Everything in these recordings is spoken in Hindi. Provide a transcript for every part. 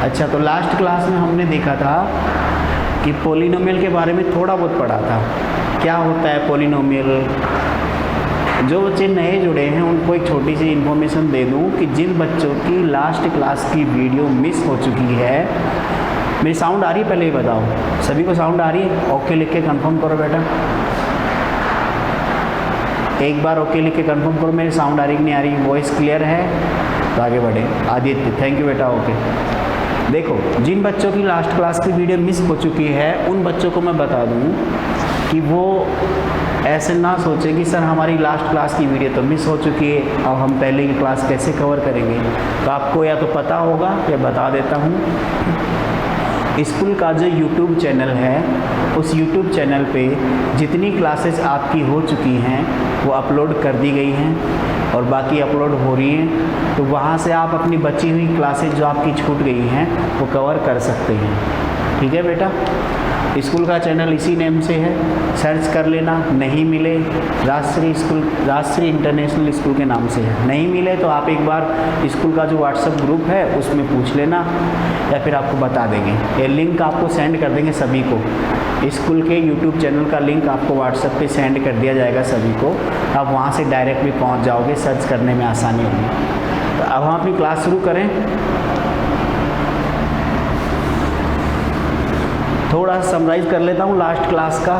अच्छा, तो लास्ट क्लास में हमने देखा था कि पॉलिनोमियल के बारे में थोड़ा बहुत पढ़ा था। क्या होता है पॉलिनोमियल। जो बच्चे नए जुड़े हैं उनको एक छोटी सी इन्फॉर्मेशन दे दूं कि जिन बच्चों की लास्ट क्लास की वीडियो मिस हो चुकी है, मेरी साउंड आ रही है, पहले ही बताओ सभी को साउंड आ रही है? ओके लिख के कंफर्म करो बेटा, एक बार ओके लिख के कंफर्म करो मेरी साउंड आ रही कि नहीं आ रही, वॉइस क्लियर है तो आगे बढ़े। आदित्य थैंक यू बेटा, ओके। देखो, जिन बच्चों की लास्ट क्लास की वीडियो मिस हो चुकी है उन बच्चों को मैं बता दूं कि वो ऐसे ना सोचें कि सर हमारी लास्ट क्लास की वीडियो तो मिस हो चुकी है, अब हम पहले की क्लास कैसे कवर करेंगे। तो आपको या तो पता होगा या बता देता हूँ, स्कूल का जो यूट्यूब चैनल है उस यूट्यूब चैनल पे जितनी क्लासेस आपकी हो चुकी हैं वो अपलोड कर दी गई हैं और बाकी अपलोड हो रही हैं। तो वहाँ से आप अपनी बची हुई क्लासेस जो आपकी छूट गई हैं वो कवर कर सकते हैं। ठीक है बेटा, स्कूल का चैनल इसी नेम से है, सर्च कर लेना। नहीं मिले राजश्री इंटरनेशनल स्कूल के नाम से है, नहीं मिले तो आप एक बार स्कूल का जो व्हाट्सएप ग्रुप है उसमें पूछ लेना या फिर आपको बता देंगे। ये लिंक आपको सेंड कर देंगे सभी को, स्कूल के यूट्यूब चैनल का लिंक आपको व्हाट्सएप पे सेंड कर दिया जाएगा सभी को। आप वहाँ से डायरेक्ट भी पहुँच जाओगे, सर्च करने में आसानी होगी। तो अब हम अपनी क्लास शुरू करें। थोड़ा समराइज़ कर लेता हूँ लास्ट क्लास का।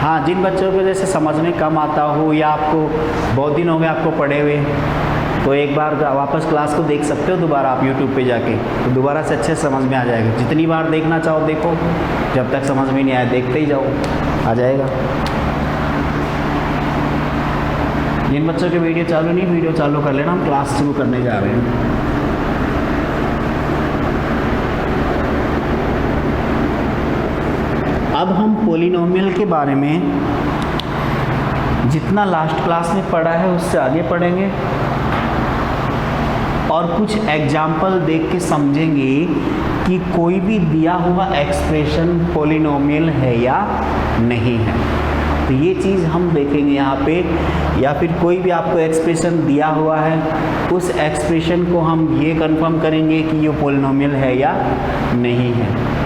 हाँ, जिन बच्चों को जैसे समझ में कम आता हो या आपको बहुत दिन हो गए आपको पढ़े हुए, तो एक बार वापस क्लास को देख सकते हो दोबारा आप यूट्यूब पे जाके, तो दोबारा से अच्छे समझ में आ जाएगा। जितनी बार देखना चाहो देखो, जब तक समझ में नहीं आया देखते ही जाओ, आ जाएगा। जिन बच्चों की वीडियो चालू नहीं, वीडियो चालू कर लेना, हम क्लास शुरू करने जा रहे हैं। अब हम पॉलिनोमियल के बारे में जितना लास्ट क्लास में पढ़ा है उससे आगे पढ़ेंगे और कुछ एग्जाम्पल देख के समझेंगे कि कोई भी दिया हुआ एक्सप्रेशन पॉलिनोमियल है या नहीं है। तो ये चीज़ हम देखेंगे यहाँ पे, या फिर कोई भी आपको एक्सप्रेशन दिया हुआ है उस एक्सप्रेशन को हम ये कंफर्म करेंगे कि ये पॉलिनोमियल है या नहीं है।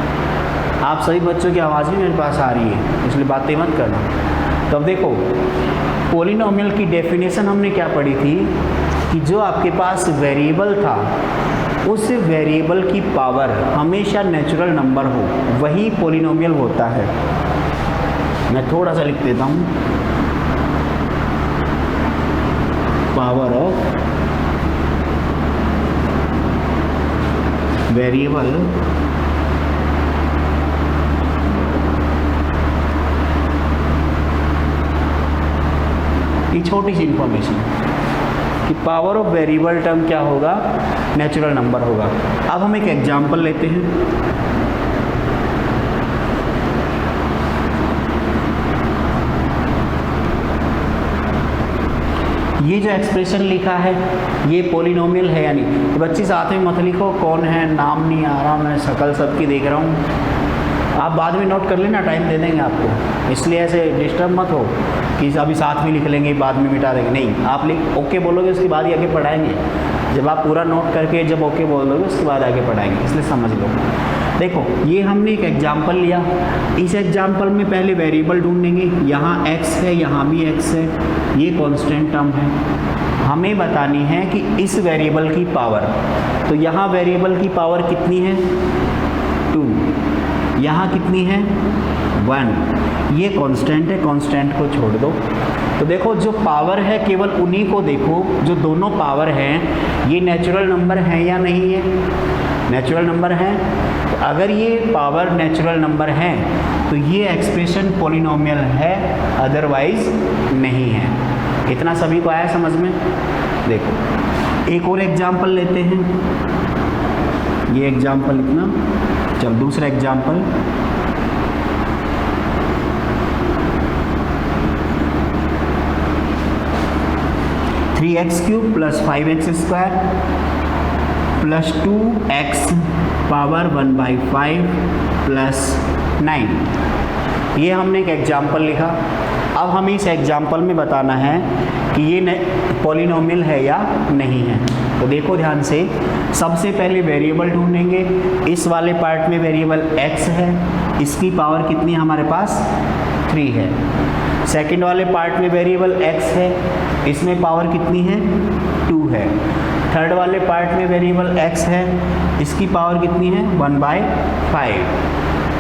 आप सभी बच्चों की आवाज़ भी मेरे पास आ रही है, इसलिए बातें मत करना। तो अब देखो, पॉलिनोमियल की डेफिनेशन हमने क्या पढ़ी थी कि जो आपके पास वेरिएबल था उस वेरिएबल की पावर हमेशा नेचुरल नंबर हो, वही पॉलिनोमियल होता है। मैं थोड़ा सा लिख देता हूँ, पावर ऑफ वेरिएबल ये छोटी सी इंफॉर्मेशन कि पावर ऑफ वेरिएबल टर्म क्या होगा, नेचुरल नंबर होगा। अब हम एक एग्जांपल लेते हैं। ये जो एक्सप्रेशन लिखा है ये पॉलिनोमियल है या नहीं। तो बच्चे साथ में मत लिखो कौन है, नाम नहीं आ रहा, मैं शक्ल सबकी देख रहा हूँ। आप बाद में नोट कर लेना, टाइम दे देंगे आपको, इसलिए ऐसे डिस्टर्ब मत हो कि अभी साथ में लिख लेंगे बाद में मिटा देंगे। नहीं, आप लिख ओके बोलोगे उसके बाद ही आगे पढ़ाएंगे। जब आप पूरा नोट करके जब ओके बोल दोगे उसके बाद आगे पढ़ाएंगे, इसलिए समझ लो। देखो, ये हमने एक एग्जाम्पल लिया। इस एग्जाम्पल में पहले वेरिएबल ढूंढेंगे। यहाँ x है, यहाँ भी x है, ये कांस्टेंट टर्म है। हमें बतानी है कि इस वेरिएबल की पावर, तो यहाँ वेरिएबल की पावर कितनी है 2, यहाँ कितनी है 1। ये कांस्टेंट है, कांस्टेंट को छोड़ दो। तो देखो जो पावर है केवल उन्हीं को देखो जो दोनों पावर हैं, ये नेचुरल नंबर है या नहीं है, नेचुरल नंबर है। तो अगर ये पावर नेचुरल नंबर है तो ये एक्सप्रेशन पॉलिनोमियल है, अदरवाइज नहीं है। इतना सभी को आया समझ में। देखो एक और एग्जाम्पल लेते हैं, ये एग्जाम्पल लिखना। चल दूसरा example, three x cube plus 5x square plus 2x power 1/5 plus 9। ये हमने एक एग्जाम्पल लिखा। अब हमें इस एग्जाम्पल में बताना है कि ये पॉलिनोमियल है या नहीं है। तो देखो ध्यान से, सबसे पहले वेरिएबल ढूंढेंगे। इस वाले पार्ट में वेरिएबल x है, इसकी पावर कितनी है हमारे पास 3 है। सेकंड वाले पार्ट में वेरिएबल x है, इसमें पावर कितनी है 2 है। थर्ड वाले पार्ट में वेरिएबल x है, इसकी पावर कितनी है 1/5।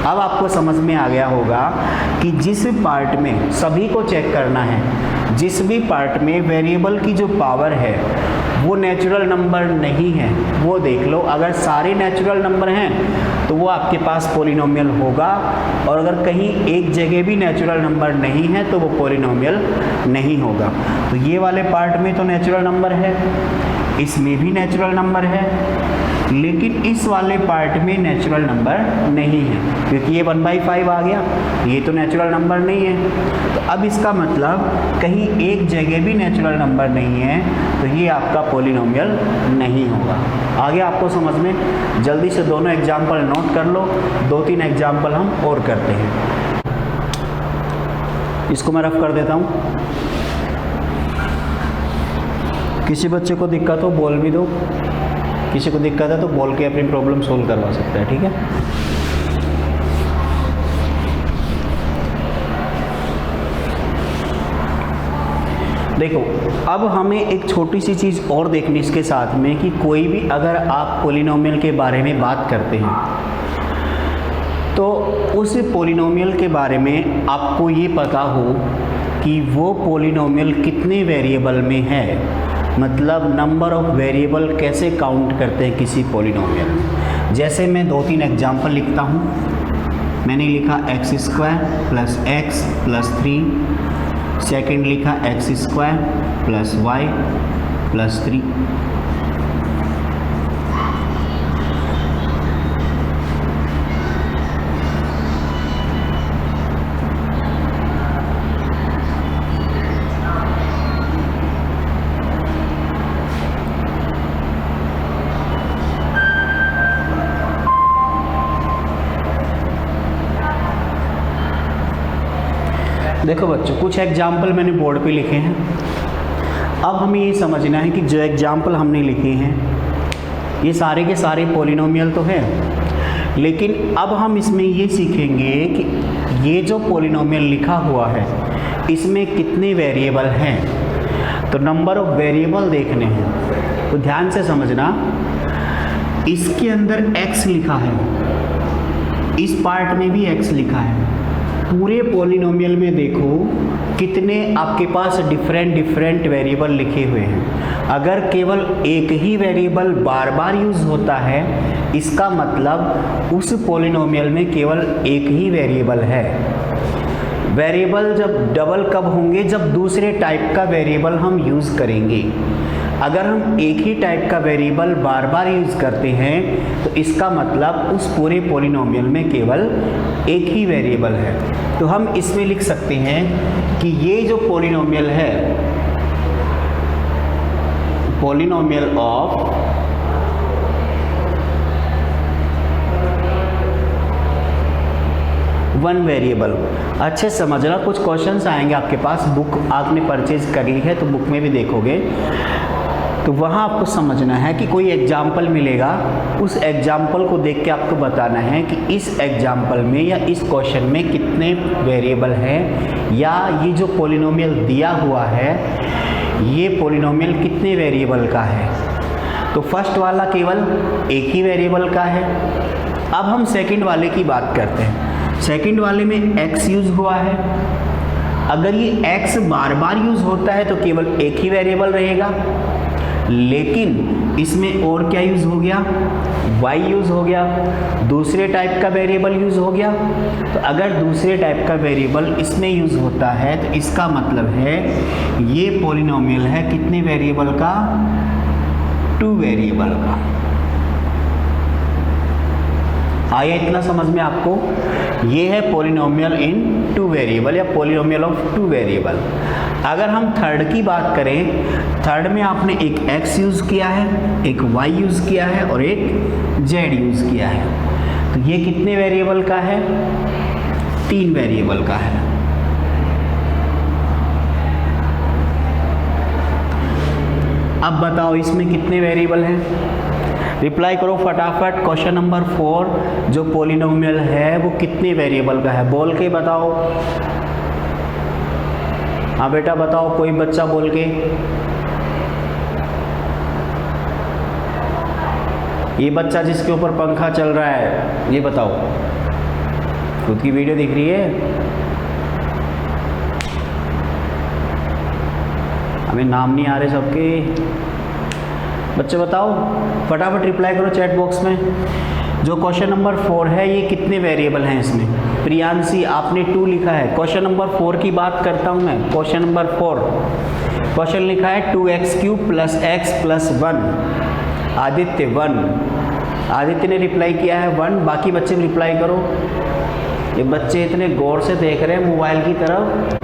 अब आपको समझ में आ गया होगा कि जिस पार्ट में सभी को चेक करना है, जिस भी पार्ट में वेरिएबल की जो पावर है वो नेचुरल नंबर नहीं है वो देख लो। अगर सारे नेचुरल नंबर हैं तो वो आपके पास पॉलिनोमियल होगा, और अगर कहीं एक जगह भी नेचुरल नंबर नहीं है तो वो पॉलिनोमियल नहीं होगा। तो ये वाले पार्ट में तो नेचुरल नंबर है, इसमें भी नेचुरल नंबर है, लेकिन इस वाले पार्ट में नेचुरल नंबर नहीं है, क्योंकि ये 1/5 आ गया, ये तो नेचुरल नंबर नहीं है। तो अब इसका मतलब कहीं एक जगह भी नेचुरल नंबर नहीं है, तो ये आपका पॉलिनोमियल नहीं होगा। आगे आपको समझ में, जल्दी से दोनों एग्जाम्पल नोट कर लो, 2-3 एग्जाम्पल हम और करते हैं। इसको मैं रफ कर देता हूँ। किसी बच्चे को दिक्कत हो बोल भी दो, किसी को दिक्कत है तो बोल के अपनी प्रॉब्लम सोल्व करवा सकता है, ठीक है। देखो, अब हमें एक छोटी सी चीज़ और देखनी इसके साथ में कि कोई भी अगर आप पॉलिनोमियल के बारे में बात करते हैं तो उस पॉलिनोमियल के बारे में आपको ये पता हो कि वो पॉलिनोमियल कितने वेरिएबल में है, मतलब नंबर ऑफ वेरिएबल कैसे काउंट करते हैं किसी पॉलिनोमियल में। जैसे मैं 2-3 एग्जाम्पल लिखता हूँ। मैंने लिखा x² + x + 3, सेकेंड लिखा x² + y + 3। देखो बच्चों, कुछ एग्जाम्पल मैंने बोर्ड पे लिखे हैं। अब हमें ये समझना है कि जो एग्जाम्पल हमने लिखे हैं ये सारे के सारे पॉलिनोमियल तो हैं, लेकिन अब हम इसमें ये सीखेंगे कि ये जो पॉलिनोमियल लिखा हुआ है इसमें कितने वेरिएबल हैं। तो नंबर ऑफ वेरिएबल देखने हैं, तो ध्यान से समझना। इसके अंदर x लिखा है, इस पार्ट में भी x लिखा है। पूरे पॉलिनोमियल में देखो कितने आपके पास डिफरेंट वेरिएबल लिखे हुए हैं। अगर केवल एक ही वेरिएबल बार बार यूज़ होता है, इसका मतलब उस पॉलिनोमियल में केवल एक ही वेरिएबल है। वेरिएबल जब डबल कब होंगे, जब दूसरे टाइप का वेरिएबल हम यूज़ करेंगे। अगर हम एक ही टाइप का वेरिएबल बार बार यूज़ करते हैं तो इसका मतलब उस पूरे पॉलिनोमियल में केवल एक ही वेरिएबल है। तो हम इसमें लिख सकते हैं कि ये जो पॉलिनोमियल है, पॉलिनोमियल ऑफ वन वेरिएबल। अच्छे समझना, कुछ क्वेश्चंस आएंगे आपके पास, बुक आपने परचेज कर ली है तो बुक में भी देखोगे, तो वहाँ आपको समझना है कि कोई एग्जाम्पल मिलेगा, उस एग्जाम्पल को देख के आपको बताना है कि इस एग्जाम्पल में या इस क्वेश्चन में कितने वेरिएबल हैं, या ये जो पॉलिनोमियल दिया हुआ है ये पॉलिनोमियल कितने वेरिएबल का है। तो फर्स्ट वाला केवल एक ही वेरिएबल का है। अब हम सेकंड वाले की बात करते हैं। सेकंड वाले में x यूज़ हुआ है। अगर ये x बार बार यूज़ होता है तो केवल एक ही वेरिएबल रहेगा, लेकिन इसमें और क्या यूज़ हो गया, y यूज़ हो गया, दूसरे टाइप का वेरिएबल यूज़ हो गया। तो अगर दूसरे टाइप का वेरिएबल इसमें यूज़ होता है तो इसका मतलब है ये पॉलिनोमियल है कितने वेरिएबल का, 2 वेरिएबल का। आया इतना समझ में आपको? ये है पॉलिनोमियल इन 2 वेरिएबल या पॉलिनोमियल ऑफ 2 वेरिएबल। अगर हम थर्ड की बात करें, थर्ड में आपने एक x यूज़ किया है, एक y यूज़ किया है और एक z यूज़ किया है। तो ये कितने वेरिएबल का है, 3 वेरिएबल का है। अब बताओ इसमें कितने वेरिएबल हैं? रिप्लाई करो फटाफट। क्वेश्चन नंबर 4 जो पॉलिनोमियल है वो कितने वेरिएबल का है, बोल के बताओ। हाँ बेटा बताओ, कोई बच्चा बोल के। ये बच्चा जिसके ऊपर पंखा चल रहा है, ये बताओ। खुद की वीडियो दिख रही है? हमें नाम नहीं आ रहे सबके। बच्चे बताओ फटाफट, रिप्लाई करो चैट बॉक्स में। जो क्वेश्चन नंबर 4 है ये कितने वेरिएबल हैं इसमें? प्रियांशी आपने 2 लिखा है। क्वेश्चन नंबर 4 की बात करता हूँ मैं। क्वेश्चन नंबर 4 क्वेश्चन लिखा है 2x³ + x + 1। आदित्य 1, आदित्य ने रिप्लाई किया है 1। बाकी बच्चे भी रिप्लाई करो। ये बच्चे इतने गौर से देख रहे हैं मोबाइल की तरफ।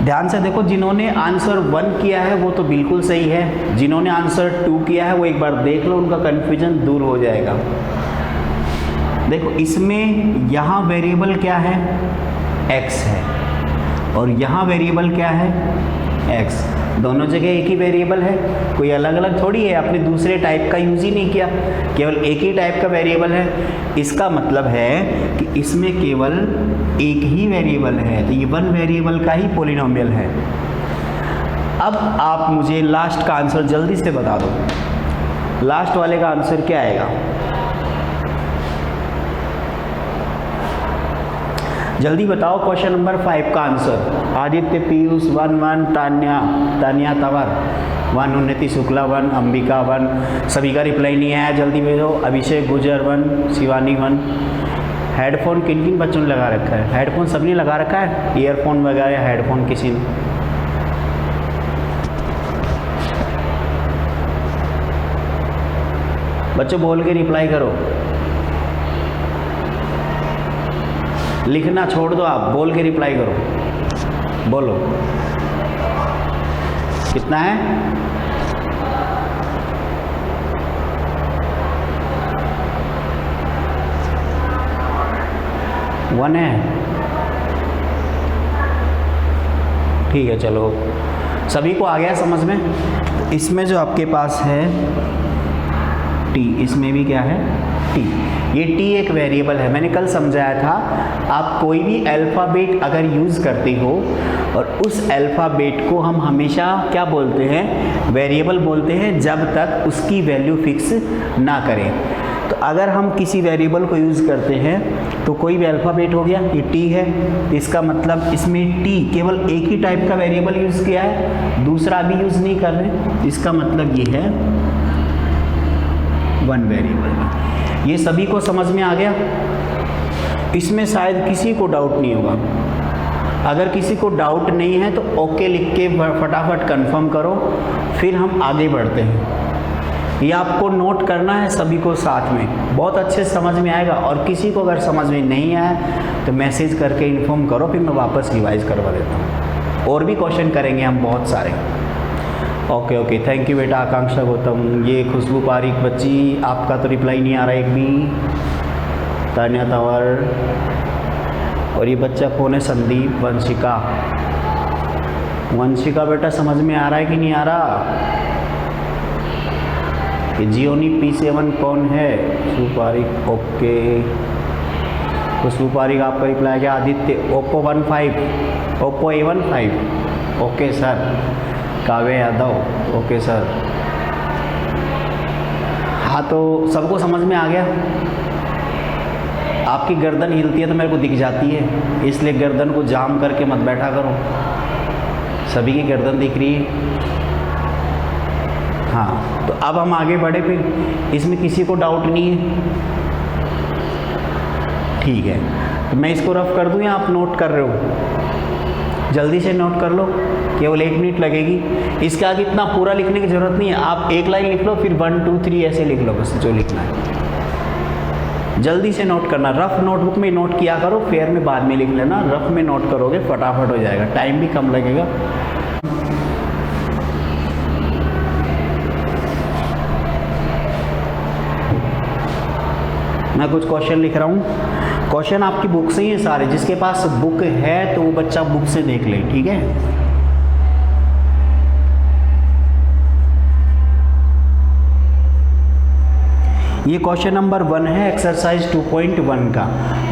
ध्यान से देखो, जिन्होंने आंसर 1 किया है वो तो बिल्कुल सही है, जिन्होंने आंसर 2 किया है वो एक बार देख लो, उनका कन्फ्यूजन दूर हो जाएगा। देखो इसमें यहाँ वेरिएबल क्या है? x है, और यहाँ वेरिएबल क्या है? x। दोनों जगह एक ही वेरिएबल है, कोई अलग अलग थोड़ी है। आपने दूसरे टाइप का यूज़ ही नहीं किया, केवल एक ही टाइप का वेरिएबल है। इसका मतलब है कि इसमें केवल एक ही वेरिएबल है, तो ये 1 वेरिएबल का ही पॉलिनोमियल है। अब आप मुझे लास्ट का आंसर जल्दी से बता दो। लास्ट वाले का आंसर क्या आएगा? जल्दी बताओ क्वेश्चन नंबर 5 का आंसर। आदित्य, पीयूष 1 1, तान्या तंवर 1, उन्नति शुक्ला 1, अंबिका 1। सभी का रिप्लाई नहीं आया, जल्दी भेजो। अभिषेक गुजर 1, शिवानी 1। हेडफोन किन किन बच्चों ने लगा रखा है? हेडफोन सबने लगा रखा है? ईयरफोन वगैरह हेडफोन किसी ने? बच्चों बोल के रिप्लाई करो। लिखना छोड़ दो, आप बोल के रिप्लाई करो। बोलो कितना है? वन है, ठीक है। चलो सभी को आ गया समझ में। इसमें जो आपके पास है टी, इसमें भी क्या है? टी। ये टी एक वेरिएबल है। मैंने कल समझाया था, आप कोई भी अल्फ़ाबेट अगर यूज़ करते हो और उस अल्फ़ाबेट को हम हमेशा क्या बोलते हैं? वेरिएबल बोलते हैं, जब तक उसकी वैल्यू फिक्स ना करें। तो अगर हम किसी वेरिएबल को यूज़ करते हैं तो कोई भी अल्फ़ाबेट हो गया, ये टी है, इसका मतलब इसमें टी केवल एक ही टाइप का वेरिएबल यूज़ किया है, दूसरा भी यूज़ नहीं कर रहे। इसका मतलब ये है 1 वेरिएबल। ये सभी को समझ में आ गया? इसमें शायद किसी को डाउट नहीं होगा। अगर किसी को डाउट नहीं है तो ओके लिख के फटाफट कंफर्म करो, फिर हम आगे बढ़ते हैं। ये आपको नोट करना है सभी को साथ में, बहुत अच्छे से समझ में आएगा। और किसी को अगर समझ में नहीं आया तो मैसेज करके इन्फॉर्म करो, फिर मैं वापस रिवाइज करवा देता हूँ। और भी क्वेश्चन करेंगे हम बहुत सारे। ओके ओके, थैंक यू बेटा आकांक्षा गौतम। ये खुशबू पारिक बच्ची, आपका तो रिप्लाई नहीं आ रहा एक भी। तान्या तंवर, और ये बच्चा कौन है? संदीप। वंशिका, वंशिका बेटा समझ में आ रहा है कि नहीं आ रहा? ये जियोनी P7 कौन है? खुशबू पारिक, ओके। खुशबू पारिक आपका रिप्लाई क्या? Aditya Oppo 15, Oppo A15, okay sir. काव्य यादव, ओके सर। हाँ तो सबको समझ में आ गया? आपकी गर्दन हिलती है तो मेरे को दिख जाती है, इसलिए गर्दन को जाम करके मत बैठा करो। सभी की गर्दन दिख रही है। हाँ तो अब हम आगे बढ़े, फिर इसमें किसी को डाउट नहीं है? ठीक है, तो मैं इसको रफ कर दूं या आप नोट कर रहे हो? जल्दी से नोट कर लो, केवल 1 मिनट लगेगी। इसके आगे इतना पूरा लिखने की ज़रूरत नहीं है, आप एक लाइन लिख लो, फिर 1 2 3 ऐसे लिख लो, बस जो लिखना है। जल्दी से नोट करना, रफ नोटबुक में नोट किया करो, फेयर में बाद में लिख लेना। रफ में नोट करोगे फटाफट हो जाएगा, टाइम भी कम लगेगा। मैं कुछ क्वेश्चन लिख रहा हूँ। क्वेश्चन आपकी बुक से ही है सारे, जिसके पास बुक है तो वो बच्चा बुक से देख ले, ठीक है। ये क्वेश्चन नंबर 1 है एक्सरसाइज 2.1 का।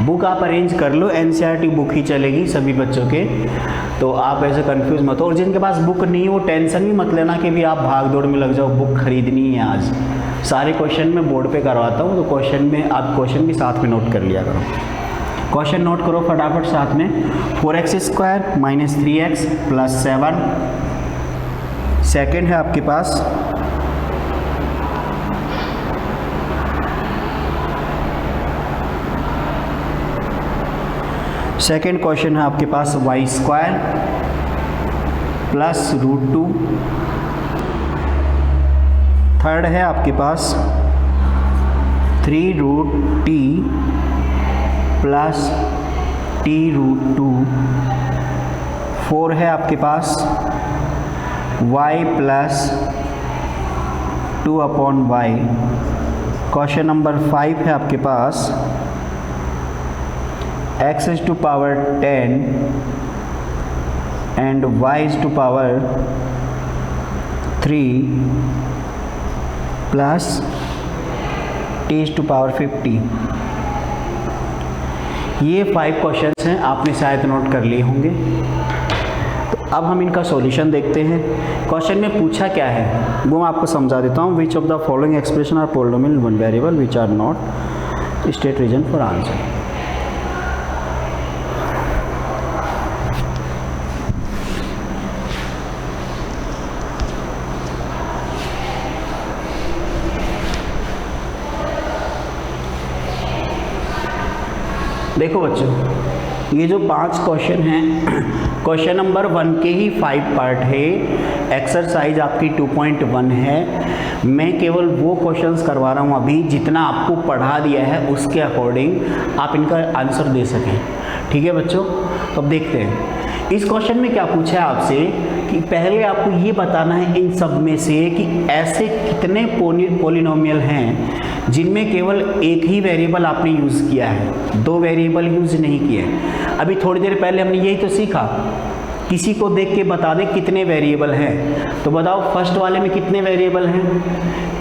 बुक आप अरेंज कर लो, एनसीईआरटी बुक ही चलेगी सभी बच्चों के, तो आप ऐसे कंफ्यूज मत हो। और जिनके पास बुक नहीं है वो टेंशन भी मत लेना कि भी आप भाग दौड़ में लग जाओ, बुक खरीदनी है आज। सारे क्वेश्चन मैं बोर्ड पे करवाता हूँ, तो क्वेश्चन में आप क्वेश्चन भी साथ में नोट कर लिया करो। क्वेश्चन नोट करो फटाफट साथ में। 4x² - 3x + 7। सेकेंड है आपके पास सेकेंड क्वेश्चन है आपके पास y² + √2। थर्ड है आपके पास 3√t + t√2। फोर है आपके पास y + 2/y। क्वेश्चन नंबर 5 है आपके पास x⁻10 and y⁻3 + t⁻50। ये 5 क्वेश्चंस हैं, आपने शायद नोट कर लिए होंगे। तो अब हम इनका सॉल्यूशन देखते हैं। क्वेश्चन में पूछा क्या है वो मैं आपको समझा देता हूँ। Which of the following expression are polynomial one variable which are not, state reason for answer. देखो बच्चों, ये जो 5 क्वेश्चन हैं, क्वेश्चन नंबर 1 के ही 5 पार्ट है। एक्सरसाइज आपकी 2.1 है। मैं केवल वो क्वेश्चंस करवा रहा हूँ अभी जितना आपको पढ़ा दिया है उसके अकॉर्डिंग आप इनका आंसर दे सकें। ठीक है बच्चों, तो अब देखते हैं इस क्वेश्चन में क्या पूछा है आपसे कि पहले आपको ये बताना है इन सब में से कि ऐसे कितने पोलिनोमियल हैं जिनमें केवल एक ही वेरिएबल आपने यूज़ किया है, 2 वेरिएबल यूज़ नहीं किए। अभी थोड़ी देर पहले हमने यही तो सीखा, किसी को देख के बता दे कितने वेरिएबल हैं। तो बताओ फर्स्ट वाले में कितने वेरिएबल हैं?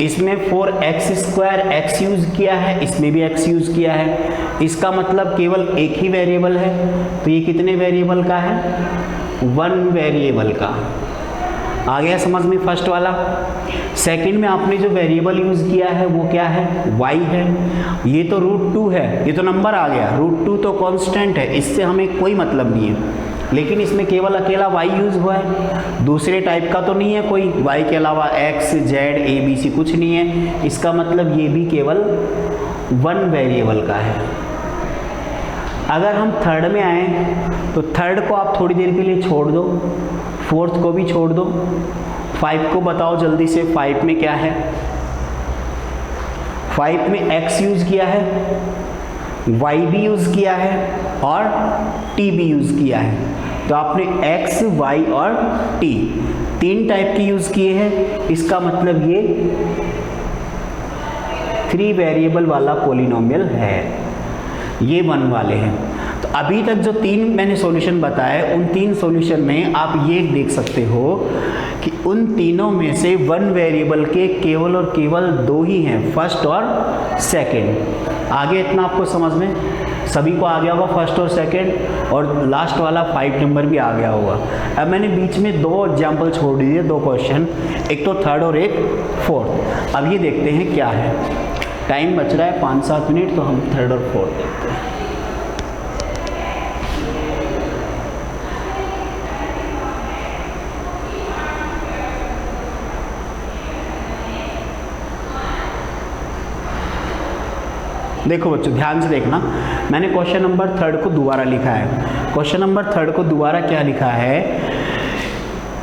इसमें 4x² x यूज़ किया है, इसमें भी x यूज़ किया है, इसका मतलब केवल एक ही वेरिएबल है। तो ये कितने वेरिएबल का है? 1 वेरिएबल का। आ गया समझ में फर्स्ट वाला। सेकंड में आपने जो वेरिएबल यूज़ किया है वो क्या है? y है। ये तो √2 है, ये तो नंबर आ गया। √2 तो कांस्टेंट है, इससे हमें कोई मतलब नहीं है। लेकिन इसमें केवल अकेला y यूज़ हुआ है, दूसरे टाइप का तो नहीं है कोई। y के अलावा x, z, a, b, c कुछ नहीं है। इसका मतलब ये भी केवल 1 वेरिएबल का है। अगर हम थर्ड में आए तो थर्ड को आप थोड़ी देर के लिए छोड़ दो, फोर्थ को भी छोड़ दो। 5 को बताओ जल्दी से, 5 में क्या है? 5 में x यूज़ किया है, y भी यूज़ किया है और t भी यूज़ किया है। तो आपने x, y और t 3 टाइप की यूज़ किए हैं। इसका मतलब ये 3 वेरिएबल वाला पोलिनोमियल है, ये 1 वाले हैं। तो अभी तक जो 3 मैंने सॉल्यूशन बताए, उन 3 सॉल्यूशन में आप ये देख सकते हो कि उन तीनों में से 1 वेरिएबल के केवल और केवल 2 ही हैं, फर्स्ट और सेकंड। आगे इतना आपको समझ में सभी को आ गया होगा, फर्स्ट और सेकंड, और लास्ट वाला 5 नंबर भी आ गया होगा। अब मैंने बीच में 2 एग्जाम्पल छोड़ दिए, 2 क्वेश्चन, एक तो थर्ड और एक फोर्थ। अब ये देखते हैं क्या है। टाइम बच रहा है 5-7 मिनट, तो हम थर्ड और फोर्थ देखते हैं। देखो बच्चों ध्यान से देखना, मैंने क्वेश्चन नंबर 3 को दोबारा लिखा है। क्वेश्चन नंबर 3 को दोबारा क्या लिखा है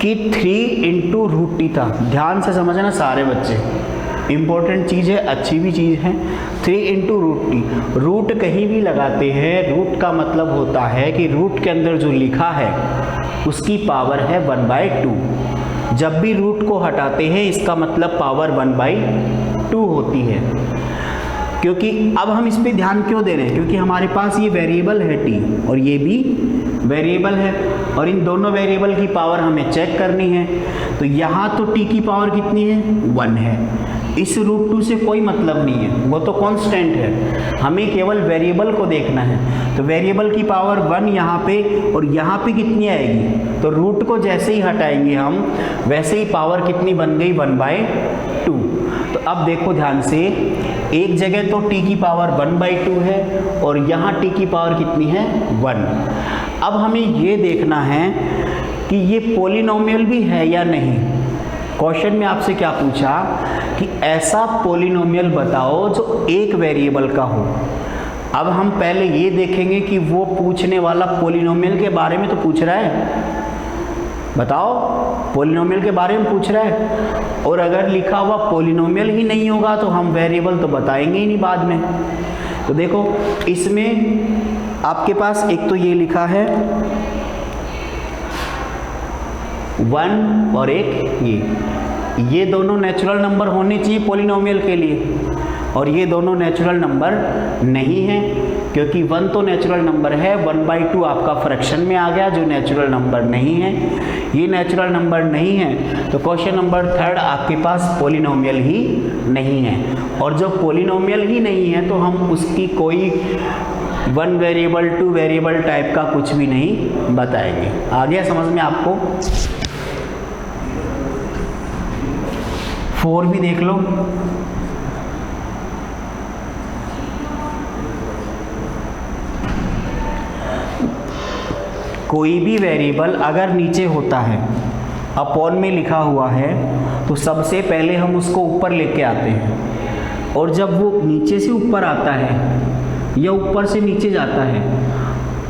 कि 3 × √t था। ध्यान से समझना सारे बच्चे, इम्पोर्टेंट चीज़ है, अच्छी भी चीज़ है। 3 × √t, रूट कहीं भी लगाते हैं, रूट का मतलब होता है कि रूट के अंदर जो लिखा है उसकी पावर है 1/2। जब भी रूट को हटाते हैं इसका मतलब पावर 1/2 होती है। क्योंकि अब हम इस पे ध्यान क्यों दे रहे हैं? क्योंकि हमारे पास ये वेरिएबल है t और ये भी वेरिएबल है, और इन दोनों वेरिएबल की पावर हमें चेक करनी है। तो यहाँ तो t की पावर कितनी है 1 है, इस √2 से कोई मतलब नहीं है, वो तो कांस्टेंट है, हमें केवल वेरिएबल को देखना है। तो वेरिएबल की पावर 1 यहाँ पे और यहाँ पे कितनी आएगी, तो रूट को जैसे ही हटाएंगे हम वैसे ही पावर कितनी बन गई 1/2। तो अब देखो ध्यान से, एक जगह तो t की पावर 1/2 है और यहाँ t की पावर कितनी है 1। अब हमें ये देखना है कि ये पॉलिनोमियल भी है या नहीं। क्वेश्चन में आपसे क्या पूछा कि ऐसा पॉलिनोमियल बताओ जो एक वेरिएबल का हो। अब हम पहले ये देखेंगे कि वो पूछने वाला पॉलिनोमियल के बारे में तो पूछ रहा है, बताओ पॉलिनोमियल के बारे में पूछ रहा है, और अगर लिखा हुआ पॉलिनोमियल ही नहीं होगा तो हम वेरिएबल तो बताएंगे ही नहीं बाद में। तो देखो इसमें आपके पास एक तो ये लिखा है 1 और एक ये दोनों नेचुरल नंबर होने चाहिए पॉलिनोमियल के लिए, और ये दोनों नेचुरल नंबर नहीं है, क्योंकि 1 तो नेचुरल नंबर है, 1/2 आपका फ्रैक्शन में आ गया जो नेचुरल नंबर नहीं है, ये नेचुरल नंबर नहीं है। तो क्वेश्चन नंबर 3 आपके पास पॉलिनोमियल ही नहीं है, और जब पॉलिनोमियल ही नहीं है तो हम उसकी कोई 1 वेरिएबल 2 वेरिएबल टाइप का कुछ भी नहीं बताएंगे। आ गया समझ में आपको? 4 भी देख लो। कोई भी वेरिएबल अगर नीचे होता है, अपॉन में लिखा हुआ है, तो सबसे पहले हम उसको ऊपर लेके आते हैं, और जब वो नीचे से ऊपर आता है या ऊपर से नीचे जाता है,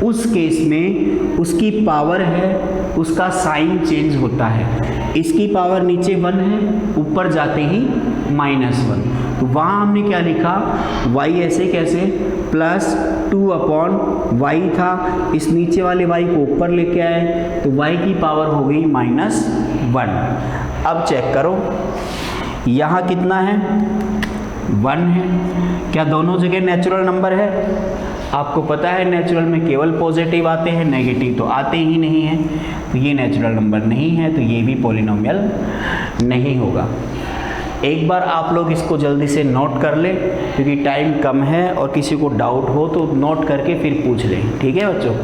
उस केस में उसकी पावर है, उसका साइन चेंज होता है। इसकी पावर नीचे 1 है, ऊपर जाते ही -1, तो वहाँ हमने क्या लिखा, y ऐसे कैसे +2/y था, इस नीचे वाले y को ऊपर लेके आए तो y की पावर हो गई -1। अब चेक करो यहाँ कितना है 1 है, क्या दोनों जगह नेचुरल नंबर है? आपको पता है नेचुरल में केवल पॉजिटिव आते हैं, नेगेटिव तो आते ही नहीं हैं, तो ये नेचुरल नंबर नहीं है, तो ये भी पॉलिनोमियल नहीं होगा। एक बार आप लोग इसको जल्दी से नोट कर लें, क्योंकि टाइम कम है, और किसी को डाउट हो तो नोट करके फिर पूछ लें, ठीक है बच्चों?